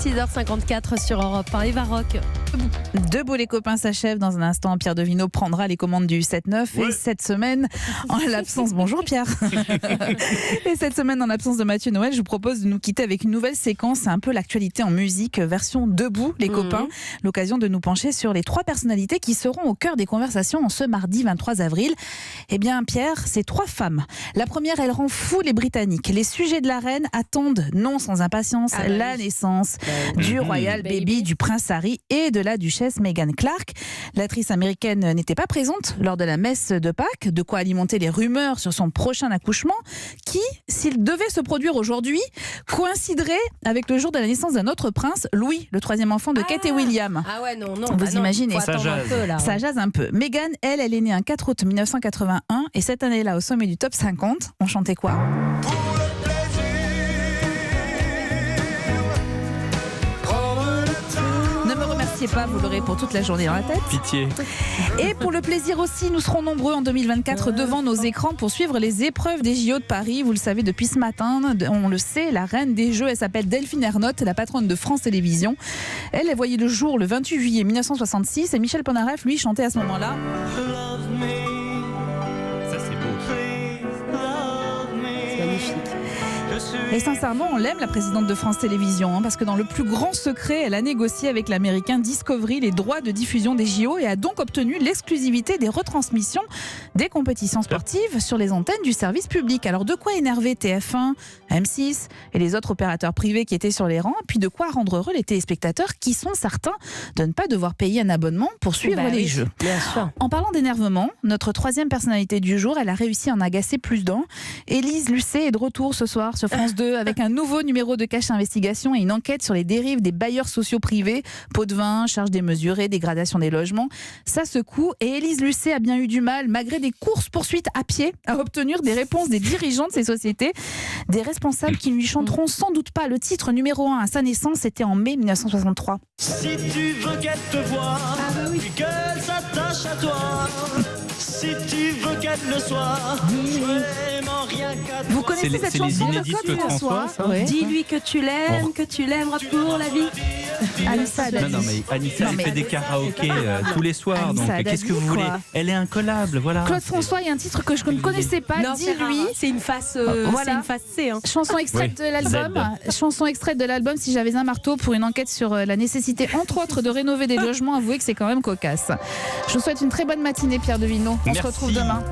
6h54 sur Europe 1. Eva Rock. Debout les copains s'achève. Dans un instant, Pierre Devinot prendra les commandes du 7-9. Et cette semaine, en l'absence... Bonjour Pierre. Et cette semaine, en l'absence de Mathieu Noël, je vous propose de nous quitter avec une nouvelle séquence. C'est un peu l'actualité en musique, version Debout les copains. L'occasion de nous pencher sur les 3 personnalités qui seront au cœur des conversations en ce mardi 23 avril. Eh bien Pierre, c'est 3 femmes. La première, elle rend fou les Britanniques. Les sujets de la reine attendent, non sans impatience, la naissance du Royal Baby, du prince Harry et de la duchesse Meghan Clark. L'actrice américaine n'était pas présente lors de la messe de Pâques, de quoi alimenter les rumeurs sur son prochain accouchement, qui, s'il devait se produire aujourd'hui, coïnciderait avec le jour de la naissance d'un autre prince, Louis, le 3e enfant de Kate et William. Ah ouais, non. Vous imaginez, ça jase un peu. Meghan, elle est née un 4 août 1981 et cette année-là, au sommet du top 50, on chantait quoi ? Pas, vous l'aurez pour toute la journée dans la tête. Pitié. Et pour le plaisir aussi, nous serons nombreux en 2024 devant nos écrans pour suivre les épreuves des JO de Paris. Vous le savez depuis ce matin, on le sait, la reine des Jeux, elle s'appelle Delphine Ernotte, la patronne de France Télévisions. Elle voyait le jour le 28 juillet 1966 et Michel Polnareff, lui, chantait à ce moment-là. Ça, c'est beau. C'est magnifique. Et sincèrement, on l'aime, la présidente de France Télévisions, parce que dans le plus grand secret, elle a négocié avec l'américain Discovery les droits de diffusion des JO et a donc obtenu l'exclusivité des retransmissions des compétitions sportives sur les antennes du service public. Alors de quoi énerver TF1, M6 et les autres opérateurs privés qui étaient sur les rangs, puis de quoi rendre heureux les téléspectateurs qui sont certains de ne pas devoir payer un abonnement pour suivre les Jeux. Bien sûr. En parlant d'énervement, notre 3e personnalité du jour, elle a réussi à en agacer plus d'un. Élise Lucet est de retour ce soir sur France 2 avec un nouveau numéro de Cache Investigation et une enquête sur les dérives des bailleurs sociaux privés, pots de vin, charges démesurées, dégradation des logements. Ça secoue et Élise Lucet a bien eu du mal, malgré des courses-poursuites à pied, à obtenir des réponses des dirigeants de ces sociétés, des responsables qui ne lui chanteront sans doute pas le titre numéro 1 à sa naissance, c'était en mai 1963. Si tu veux qu'elle te voie, qu'elle s'attache à toi. Si tu veux qu'elle le soit, vraiment rien qu'à toi. Vous connaissez cette chanson les inédits de François, ça ouais. Dis-lui que tu l'aimes, que tu l'aimeras pour la vie. Anissa Haddadi. Non, mais Anissa, elle fait des karaokés tous les soirs. Anissa Donc, Haddadi, qu'est-ce que vous voulez ? Elle est incollable, voilà. Claude François, il y a un titre que je ne connaissais pas. Non, c'est Dis-lui. rare, c'est une face, Voilà. c'est une face C. Hein. Chanson extraite de l'album. Chanson extraite de l'album. Si j'avais un marteau pour une enquête sur la nécessité, entre autres, de rénover des logements, avouez que c'est quand même cocasse. Je vous souhaite une très bonne matinée, Pierre Devinot. On se retrouve demain.